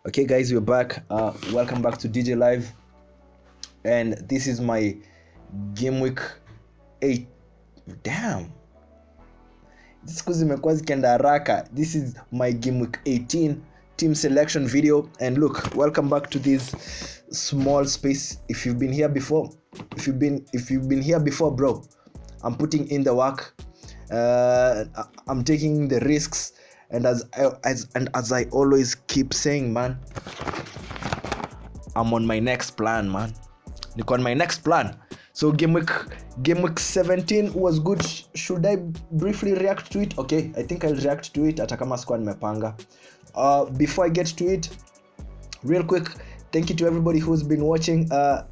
Okay guys, we're back. Welcome back to DJ Live, and this is my game week 8. Damn, siku zimekuwa zikienda haraka. This is my game week 18 team selection video, and look, welcome back to this small space. If you've been here before, if you've been here before, bro, I'm putting in the work. I'm taking the risks, and as I always keep saying, man, I'm on my next plan, man. Niko on my next plan. So game week 17 was good. Should I briefly react to it? Okay, I think I'll react to it hata kama sikuwa nimepanga. Before I get to it, real quick, thank you to everybody who's been watching,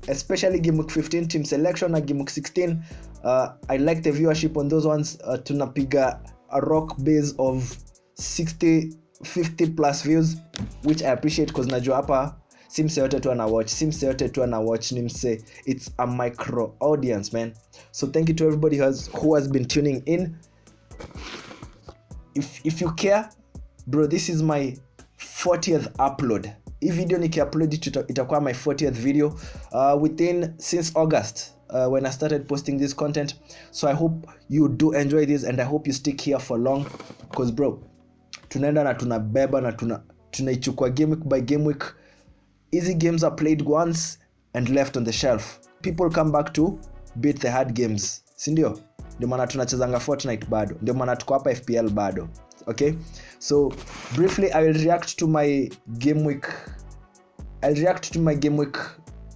especially game week 15 team selection and game week 16. I like the viewership on those ones. Tunapiga a rock base of 50 plus views, which I appreciate because najua hapa simse yote tu ana watch nimse. It's a micro audience, man. So thank you to everybody who has been tuning in. If you care, bro, this is my 40th upload. Hii video niki-upload itakuwa my 40th video since August, when I started posting this content. So I hope you do enjoy this, and I hope you stick here for long, because bro, tunaenda na tunabeba na tunaichukua game week by game week. Easy games are played once and left on the shelf. People come back to beat the hard games, si ndio? Ndio maana tunachezanga Fortnite bado, ndio maana tuko hapa FPL bado. Okay, so briefly I will react to my game week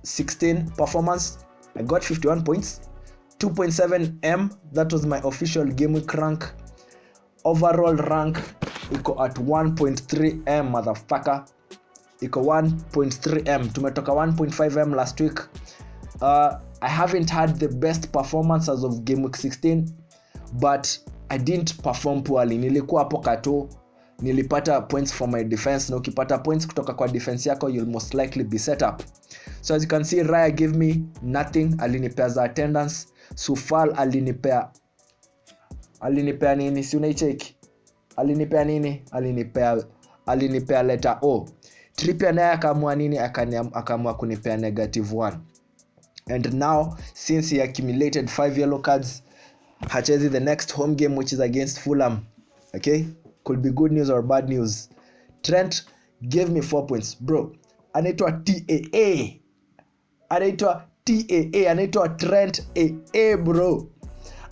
16 performance. I got 51 points, 2.7 M. That was my official game week rank. Overall rank iko at 1.3 M, motherfucker. Iko 1.3 M. Tumetoka 1.5 M last week. I haven't had the best performance as of game week 16, but I didn't perform poorly. Nilikuwa hapo kato, nilipata points for my defense. Na ukipata points kutoka kwa defense yako, you'll most likely be set up. So as you can see, Raya gave me nothing. Alinipea za attendance. Sufal alinipea nini? Si unaicheki? Alinipea nini? Alinipea letter O. Trippier naye akaamua nini? Akaamua kunipea -1. And now, since he accumulated 5 yellow cards, hachezi the next home game, which is against Fulham. Okay, could be good news or bad news. Trent gave me 4 points, bro. Anaitwa Trent AA, bro.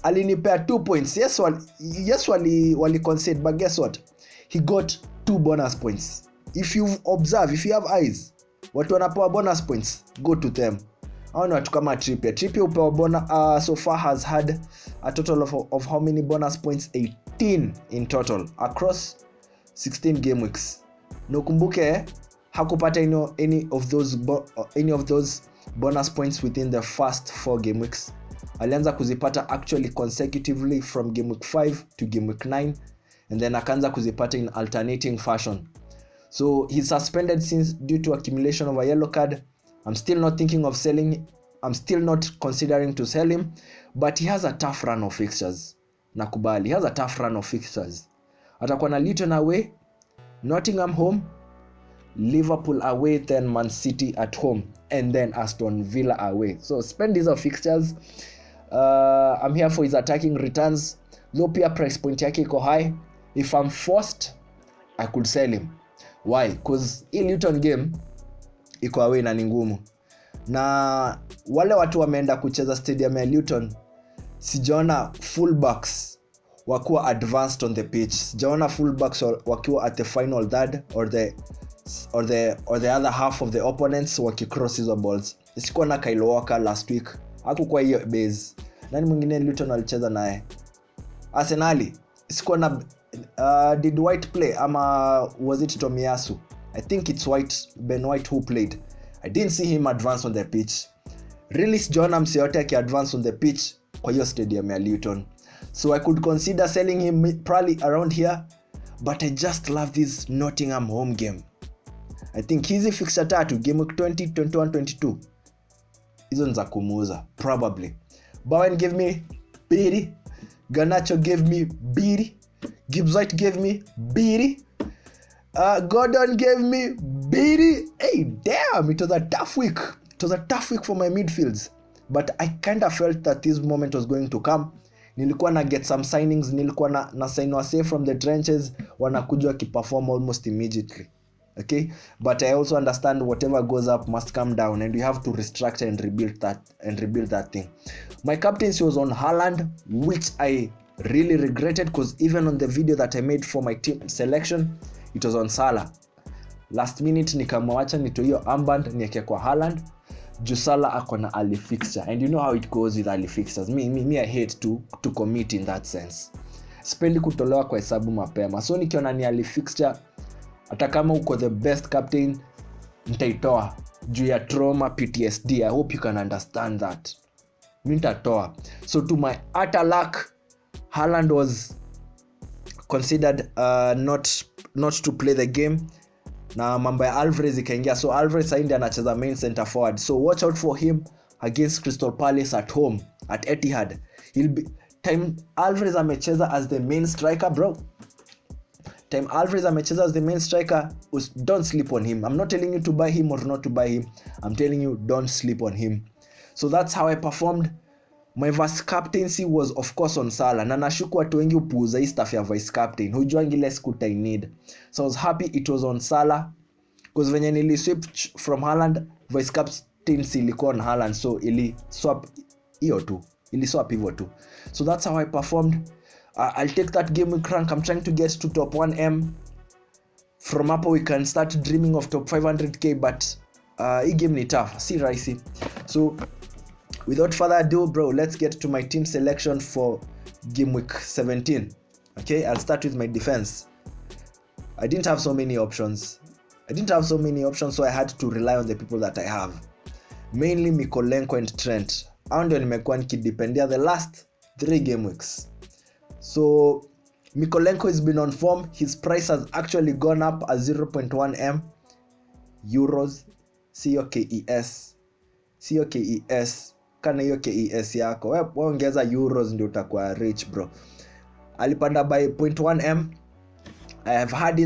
Alinipea 2 points. Yes, wali concede, but guess what? He got 2 bonus points. If you observe, if you have eyes, watu wanapewa bonus points, go to them. I don't know, watu kama Trippier upewa bonus, so far has had a total of how many bonus points? 18 in total across 16 game weeks. Nokumbuke hakupata any of those bonus points within the first 4 game weeks. Alianza kuzipata actually consecutively from game week 5 to game week 9, and then akaanza kuzipata in alternating fashion. So he's suspended since due to accumulation of a yellow card. I'm still not thinking of selling. I'm still not considering to sell him, but he has a tough run of fixtures. Nakubali, he has a tough run of fixtures. Atakuwa na Luton away, Nottingham home, Liverpool away, then Man City at home, and then Aston Villa away. So spend these fixtures. I'm here for his attacking returns. Low pia price point yake iko high. If I'm forced, I could sell him. Why? Because hii Luton game iko away na ni ngumu. Na wale watu wameenda kucheza stadium ya Luton, sijaona fullbacks wakiwa advanced on the pitch. Sijaona fullbacks wakiwa at the final third or the other half of the opponents wakicross hizo balls. Sikuwa na Kyle Walker last week. Hakukuwa hiyo base. Nani mwingine Luton alicheza naye? Arsenal. Sikuwa na did White play ama was it Tomiyasu? I think it's Ben White who played. I didn't see him advance on the pitch. Really, sijaona mseyote aki-advance on the pitch kwa hiyo stadium ya Luton. So I could consider selling him probably around here, but I just love this Nottingham home game. I think hizi fixture tatu, game week 20, 21, 22, hizo ni za kumuuza probably. Bowen gave me Biri, Garnacho gave me Biri, Gibbs White gave me Biri, Gordon gave me baby. Hey, damn, it was a tough week. It was a tough week for my midfields. But I kind of felt that this moment was going to come. Nilikuwa na get some signings, nilikuwa na sign wase from the trenches, wanakuja wakiperform almost immediately. Okay? But I also understand whatever goes up must come down, and you have to restructure and rebuild that thing. My captaincy was on Haaland, which I really regretted, because even on the video that I made for my team selection, it was on Salah. Last minute nikamwacha nito hiyo armband niweke kwa Haaland. Salah akona early fixture, and you know how it goes with early fixtures. Me I hate to commit in that sense. Sipendi kutolewa kwa hesabu mapema. So nikiona ni early fixture, hata kama uko the best captain, nitaitoa juu ya trauma, PTSD. I hope you can understand that. Nitatoa. So to my utter luck, Haaland was considered not to play the game. Na mambo ya Alvarez ikaingia. So Alvarez saindi anacheza main center forward. So watch out for him against Crystal Palace at home at Etihad. Time Alvarez amecheza as the main striker, bro. Time Alvarez amecheza as the main striker, don't sleep on him. I'm not telling you to buy him or not to buy him. I'm telling you, don't sleep on him. So that's how I performed. My vice captaincy was of course on Salah. Na nashuku watu wengi upuuza hii stuff ya vice captain. Hujuangi ile skuta I need. So I was happy it was on Salah. Because venye nili switch from Haaland, vice captaincy ilikuwa on Haaland. So ili swap hiyo tu. So that's how I performed. I'll take that game week rank. I'm trying to get to top 1M. From hapo we can start dreaming of top 500k. But hii game ni tough. Si rahisi. So without further ado, bro, let's get to my team selection for game week 17. Okay, I'll start with my defense. I didn't have so many options, so I had to rely on the people that I have. Mainly Mykolenko and Trent. Hao ndio nimekuwa nikidependia the last 3 game weeks. So Mykolenko has been on form. His price has actually gone up at 0.1M euros. COKES. Kana hiyo KES yako wewe ongeza euros ndio utakuwa rich, bro. Alipanda by 0.1M. I've had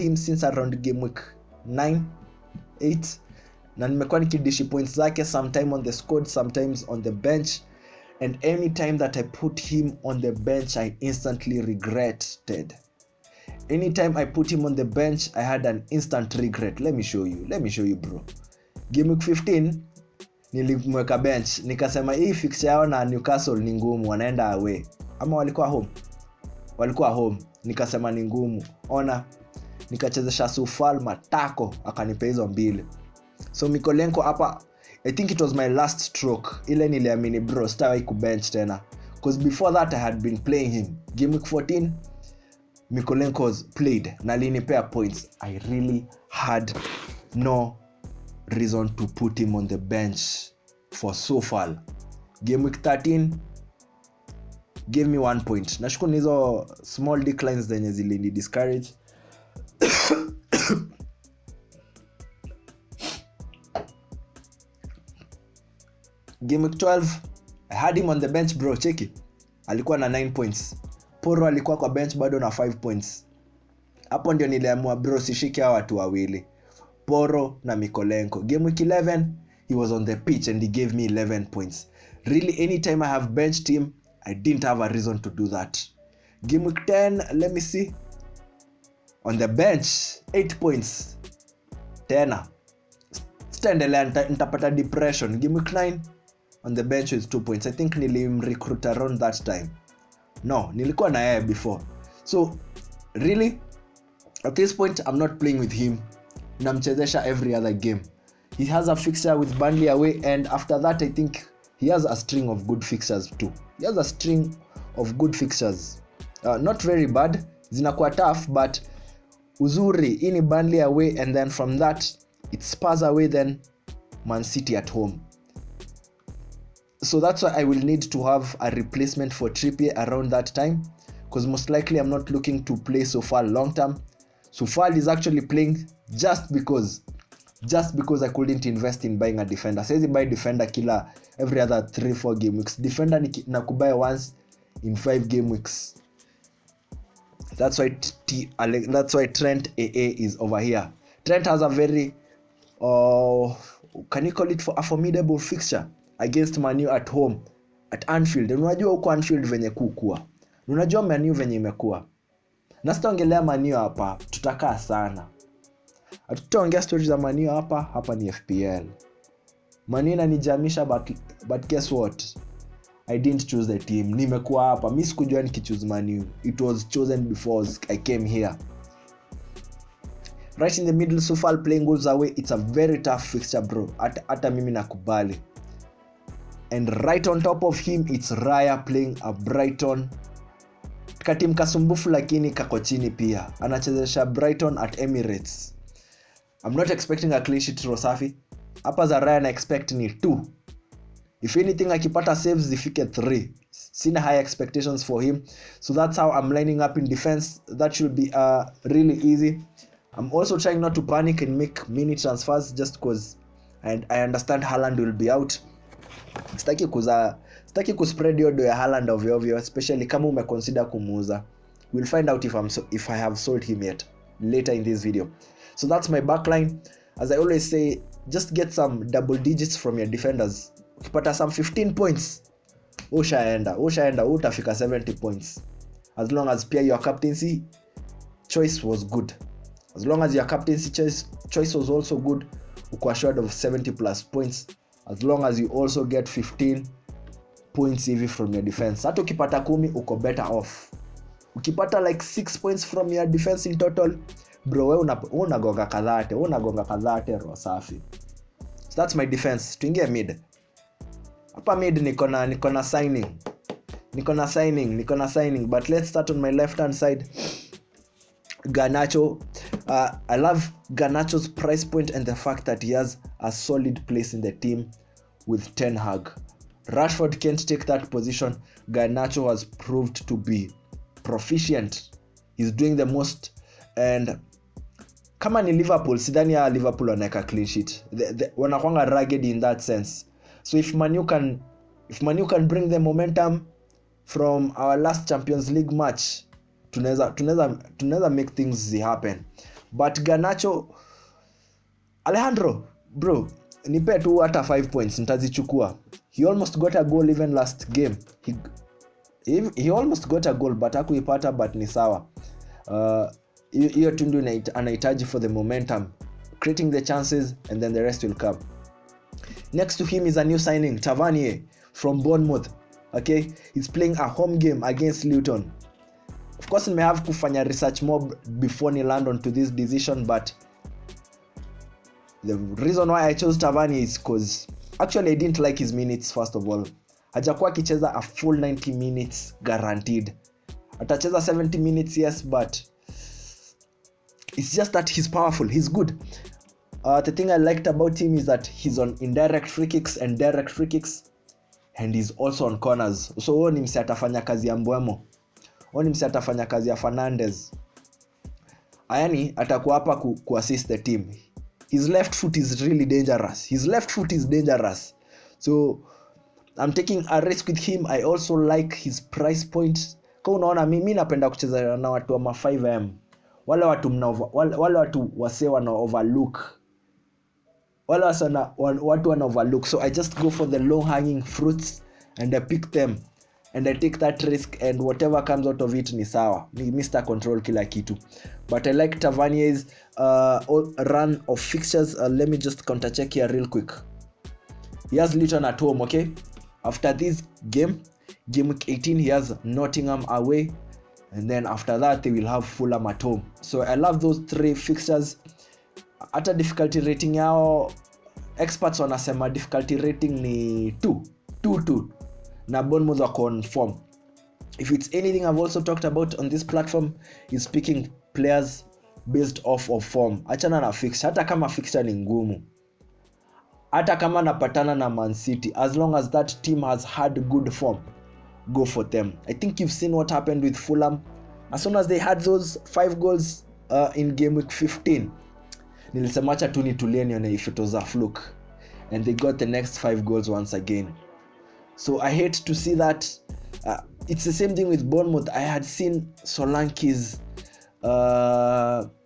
him since around game week 9-8, na nimekuwa nikidishi points zake, sometime on the squad, sometimes on the bench, and any time that I put him on the bench I instantly regretted. Anytime I put him on the bench I had an instant regret. Let me show you, bro. Game week 15 nilimweka bench, nikasema hii fixture yao na Newcastle ni ngumu, wanaenda away. Ama walikuwa home. Nikasema ni ngumu. Ona, nikachezesha Sufal Matako akanipa hizo mbili. So Mykolenko hapa, I think it was my last stroke. Ile niliamini, bro, sitawahi kubench tena. Because before that I had been playing him. Game week 14 Mykolenko's played na alinipea points. I really had no reason to put him on the bench for Sofal. Game week 13 gave me 1 point. Nashukuru hizo small declines zenye zilini discourage. Game week 12 I had him on the bench, bro. Cheki, alikuwa na 9 points. Poro alikuwa kwa bench bado na 5 points. Hapo ndio niliamua, bro, sishiki hawa watu wawili, Poro na Mykolenko. Game week 11 he was on the pitch and he gave me 11 points. Really, anytime I have benched him I didn't have a reason to do that. Game week 10, let me see, on the bench 8 points. Tena staendelea nitapata depression. Game week 9 on the bench with 2 points. I think nilimrecruit around that time. No, nilikuwa na yeye before. So really at this point I'm not playing with him. Namchezesha every other game. He has a fixture with Burnley away, and after that I think he has a string of good fixtures too. Not very bad, zinakuwa tough, but uzuri hii ni Burnley away, and then from that it's Spurs away, then Man City at home. So that's why I will need to have a replacement for Trippier around that time, because most likely I'm not looking to play Sofal long term. Sofal is actually playing just because I couldn't invest in buying a defender. Says buy defender killer every other 3-4 game weeks. Defender nakubuy once in 5 game weeks. That's why Trent AA is over here. Trent has a very can you call it for a formidable fixture against Man U at home at Anfield. Unajua huko Anfield venye kukua, unajua Man U venye imekuwa, na sitaongelea Man U hapa, tutakaa sana, hatutaongea stories za Man U hapa ni FPL. Man U inanijamisha, but guess what, I didn't choose the team. Nimekuwa hapa, mimi sikujua nikichoose Man U, it was chosen before I came here. Right in the middle, so far playing goals away, it's a very tough fixture bro, hata mimi nakubali. And right on top of him, it's Raya playing a Brighton, katim kasumbufu lakini kako chini pia, anachezesha Brighton at Emirates. I'm not expecting a clean sheet Rosafi hapa za Raya, na expect ni 2, if anything akipata saves zifike 3. Sina high expectations for him, so that's how I'm lining up in defense. That should be really easy. I'm also trying not to panic and make mini transfers just because I understand Haaland will be out. Sitaki kuspread your do ya Haaland ovyo, especially kama umeconsider kumuuza. We'll find out if I have sold him yet later in this video. So that's my backline. As I always say, just get some double digits from your defenders. Ukipata some 15 points, ushaenda utafika 70 points. As long as pia your captaincy choice was good. As long as your captaincy choice was also good, uko assured of 70 plus points. As long as you also get 15 points even from your defense. Hata ukipata 10 uko better off. Ukipata like 6 points from your defense in total, bro, wewe unagonga kadhate roho safi. So that's my defense. Tuingie mid. Hapa mid niko na signing, but let's start on my left hand side. Garnacho. I love Garnacho's price point and the fact that he has a solid place in the team with Ten Hag. Rashford can't take that position. Garnacho has proved to be proficient. He's doing the most, and kama ni Liverpool, sidhani ya Liverpool wanaweka clean sheet. Wanakuanga rugged in that sense. So if Man U can bring the momentum from our last Champions League match, tunaweza make things happen. But Garnacho, Alejandro, bro, nipe tu hata 5 points nitazichukua. He almost got a goal even last game. He almost got a goal but hakuipata, but ni sawa. Hiyo tundu anahitaji for the momentum, creating the chances, and then the rest will come. Next to him is a new signing, Tavernier from Bournemouth. Okay, he's playing a home game against Luton. Of course, I may have kufanya research more before ni land on to this decision, but the reason why I chose Tavernier is because actually I didn't like his minutes. First of all, hajakuwa akicheza a full 90 minutes guaranteed. Atacheza 70 minutes, yes, but it's just that he's powerful, he's good. The thing I liked about him is that he's on indirect free kicks and direct free kicks, and he's also on corners. So huo ni mse atafanya kazi ya Mbwemo, huo ni mse atafanya kazi ya Fernandes. Ayani atakuwa hapa ku-assist the team. His left foot is really dangerous. So I'm taking a risk with him. I also like his price point. Kwa unaona mimi napenda kucheza na watu wa 5M. Wale watu wase wana overlook. Watu wana overlook. So I just go for the low hanging fruits and I pick them and I take that risk, and whatever comes out of it ni sawa. Ni Mr. Control kila kitu. But I like Tavernier's run of fixtures. Let me just counter check here real quick. He has Luton at home, okay? After this game week 18, he has Nottingham away, and then after that they will have Fulham at home. So I love those 3 fixtures. Hata difficulty rating yao, experts wanasema difficulty rating ni 2 na Bournemouth wa confirm. If it's anything I've also talked about on this platform is picking players based off of form. Achana na fixture, hata kama fixture ni ngumu, hata kama napatana na Man City, as long as that team has had good form, go for them. I think you've seen what happened with Fulham. As soon as they had those 5 goals in game week 15, nilisema acha tu nitulie nione if it was a fluke, and they got the next 5 goals once again. So I hate to see that. It's the same thing with Bournemouth. I had seen Solanke's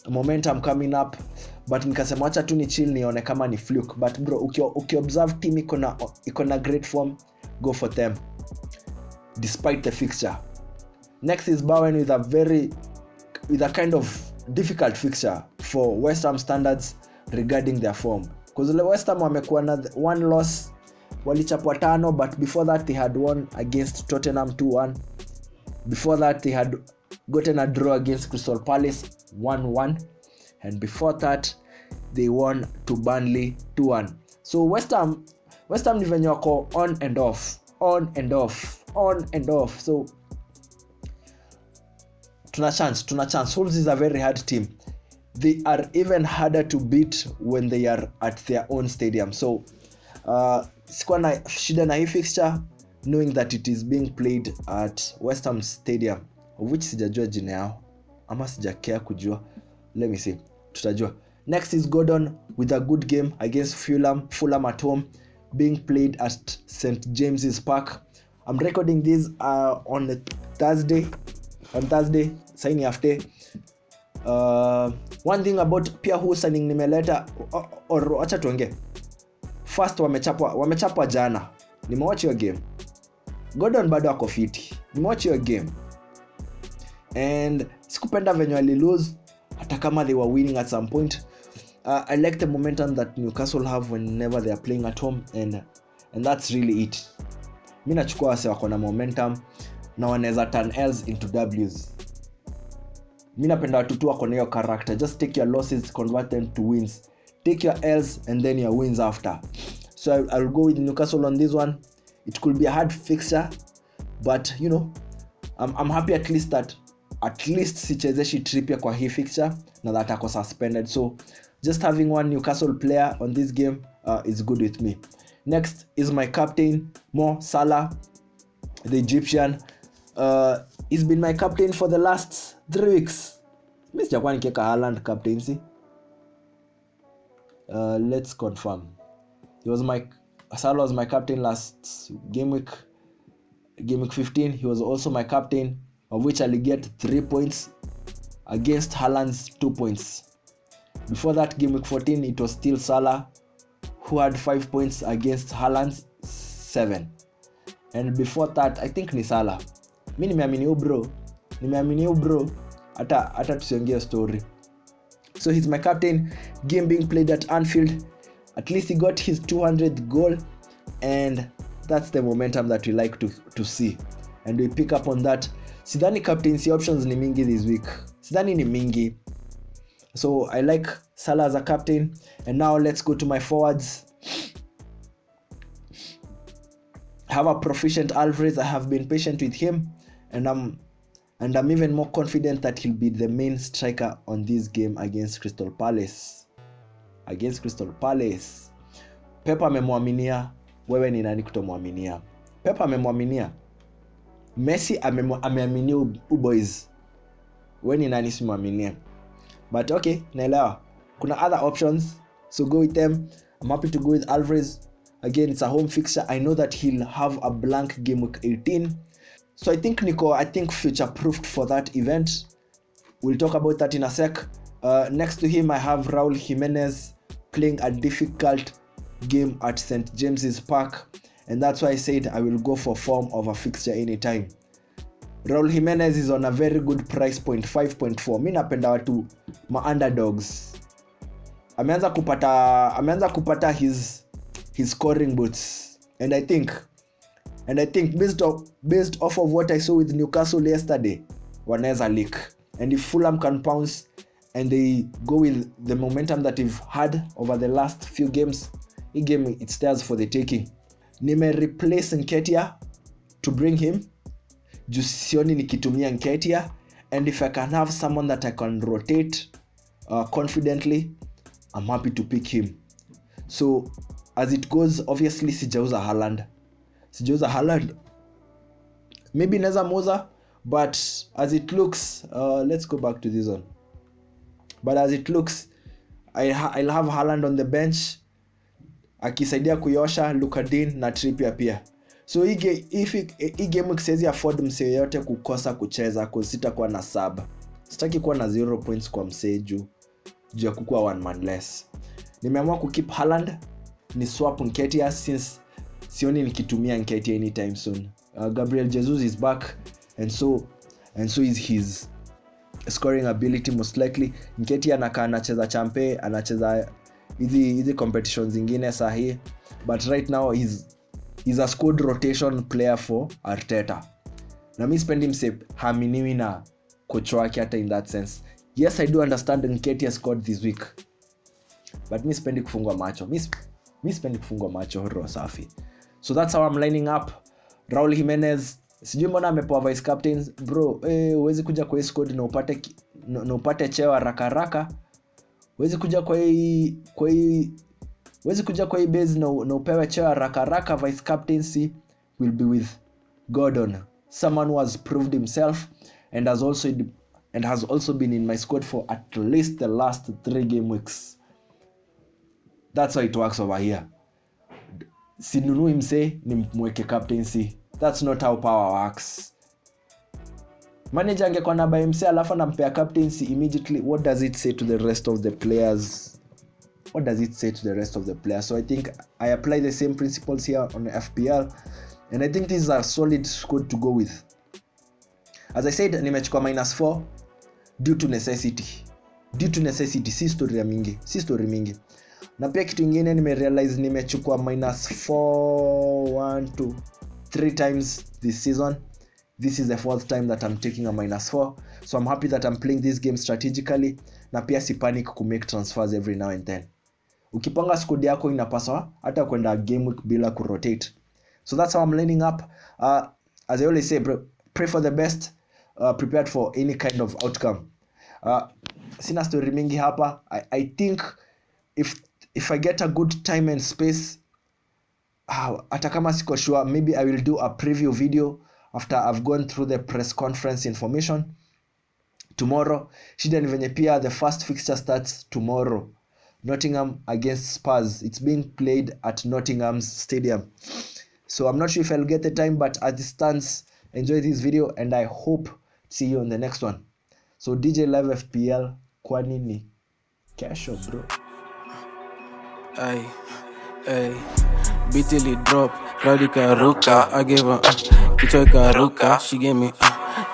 momentum coming up, but nikasema acha tu ni chill nione kama ni fluke. But bro, ukiobserve team iko na great form, go for them despite the fixture. Next is Bowen with a kind of difficult fixture for West Ham standards regarding their form, because West Ham wamekuwa na one loss, walichapwa 5, but before that they had won against Tottenham 2-1. Before that they had gotten a draw against Crystal Palace 1-1, and before that they won to Burnley 2-1. So West Ham ni venye wako on and off. So tuna chance. Wolves is a very hard team. They are even harder to beat when they are at their own stadium. So sikuwa na shida na hii fixture, knowing that it is being played at West Ham Stadium, of which sijajua jina yao ama sijakea kujua. Let me see, tutajua. Next is Gordon with a good game against Fulham at home, being played at St James's Park. I'm recording this on Thursday, signing after. One thing about pia who signing nimeleta or acha tuongee. First wamechapwa jana. Nimewatch your game. Gordon bado ako fiti. Nimewatch your game. And sikupenda venye wali lose hata kama they were winning at some point. I like the momentum that Newcastle have whenever they are playing at home, and that's really it. Mimi nachukua wase wako na momentum na wanaweza turn L's into W's. Mimi napenda watu tu wako na hiyo character. Just take your losses, convert them to wins. Take your L's and then your wins after. So I'll go with Newcastle on this one. It could be a hard fixture, but you know, I'm happy at least sichezeshi Trippier kwa hii fixture na that ako suspended. So just having one Newcastle player on this game is good with me. Next is my captain, Mo Salah, the Egyptian. He's been my captain for the last 3 weeks. Mimi sijakuwa nikiweka Haaland captaincy. Let's confirm. Salah was my captain last game week 15. He was also my captain, of which I'll get 3 points against Haaland's 2 points. Before that, game week 14, it was still Salah who had 5 points against Haaland's 7. And before that, I think ni Salah. Mimi nimeamini bro. Hata tusiongee story. So he's my captain. Game being played at Anfield. At least he got his 200th goal, and that's the momentum that we like to see, and we pick up on that. Sidhani captaincy options ni mingi this week. Sidhani ni mingi. So I like Salah as a captain. And now let's go to my forwards. I have a proficient Alvarez. I have been patient with him, and I'm even more confident that he'll be the main striker on this game against Crystal Palace. Pep amemwaminia, wewe ni nani kutomwaminia? Pep amemwaminia. Messi ameaminia boys. Wewe ni nani simwaminia? But okay, naelewa. Kuna other options, so go with them. I'm happy to go with Alvarez. Again, it's a home fixture. I know that he'll have a blank game week 18. So I think future proofed for that event. We'll talk about that in a sec. Next to him, I have Raul Jimenez playing a difficult game at St James's Park, and that's why I said I will go for form of a fixture anytime. Raul Jimenez is on a very good price point, 5.4. Mimi napenda watu ma underdogs. Ameanza kupata his scoring boots, and I think based off of what I saw with Newcastle yesterday, wanaweza leak. And if Fulham can pounce and they go with the momentum that they've had over the last few games, hii game it's theirs for the taking. Nime replace Nketiah to bring him. Sioni nikitumia Nketiah, and if I can have someone that I can rotate confidently, I'm happy to pick him. So as it goes, obviously sijauza Haaland. Maybe naweza muuza, but as it looks, let's go back to this one. But as it looks, I'll have Haaland on the bench akisaidia kuyosha Lukadin na Trippier pia. So hii game siwezi afford msee yote kukosa kucheza, kwa sitakuwa na sub. Sitaki kuwa na 0 points kwa msee juu juu ya kukuwa one man less. Nimeamua kukeep Haaland, ni swap Nketiah since sioni nikitumia Nketiah anytime soon. Gabriel Jesus is back and so is his scoring ability most likely. Nketiah anacheza champe, anacheza hizi competitions zingine sahi, but right now he's a squad rotation player for Arteta. Na mimi sipendi mse haminiwi na coach wake hata in that sense. Yes, I do understand Nketiah scored this week, but mimi sipendi kufungwa macho. Mimi sipendi kufungwa macho roho safi. So that's how I'm lining up. Raul Jimenez, sijui mbona amepewa vice captains bro. Huwezi kuja kwa hii squad na upate cheo haraka. Huwezi kuja kwa hii base na upewe cheo haraka. Vice captaincy will be with Gordon, someone who has proved himself and has also been in my squad for at least the last 3 game weeks. That's how it works over here. Sinunui mse ni mweke captaincy. That's not how power works. Manager angekuwa na buy mse alafu anampea captaincy immediately, what does it say to the rest of the players? So I think I apply the same principles here on the FPL, and I think this is a solid squad to go with. As I said, nimechukua -4 due to necessity, si story mingi. Na pia kitu kingine nimerealize nimechukua -4 1 2 3 times this season. This is the 4th time that I'm taking a -4, so I'm happy that I'm playing this game strategically, na pia si panic ku make transfers every now and then. Ukipanga squad yako inapaswa hata kwenda game week bila ku rotate. So that's how I'm lining up. As I always say, pray for the best, prepared for any kind of outcome. Sina story mingi hapa. I think if I get a good time and space, hata kama siko sure, maybe I will do a preview video after I've gone through the press conference information tomorrow. Shida ni venye pia the first fixture starts tomorrow. Nottingham against Spurs. It's being played at Nottingham's stadium. So I'm not sure if I'll get the time, but as it stands, enjoy this video and I hope to see you on the next one. So DJ Live FPL, kwani ni kesho bro. Ay, BTL drop, Radika Ruka, I gave her Kichoika Ruka, she gave me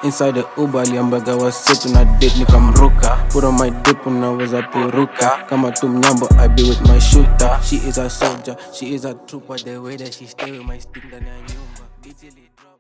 inside the Uber, Liambaga was sitting at date, Nikamruka, put on my dip when I was at Puruka, Kama Tumnyambo, I be with my shooter, she is a soldier, she is a trooper, the way that she stay with my stick, then I knew BTL drop.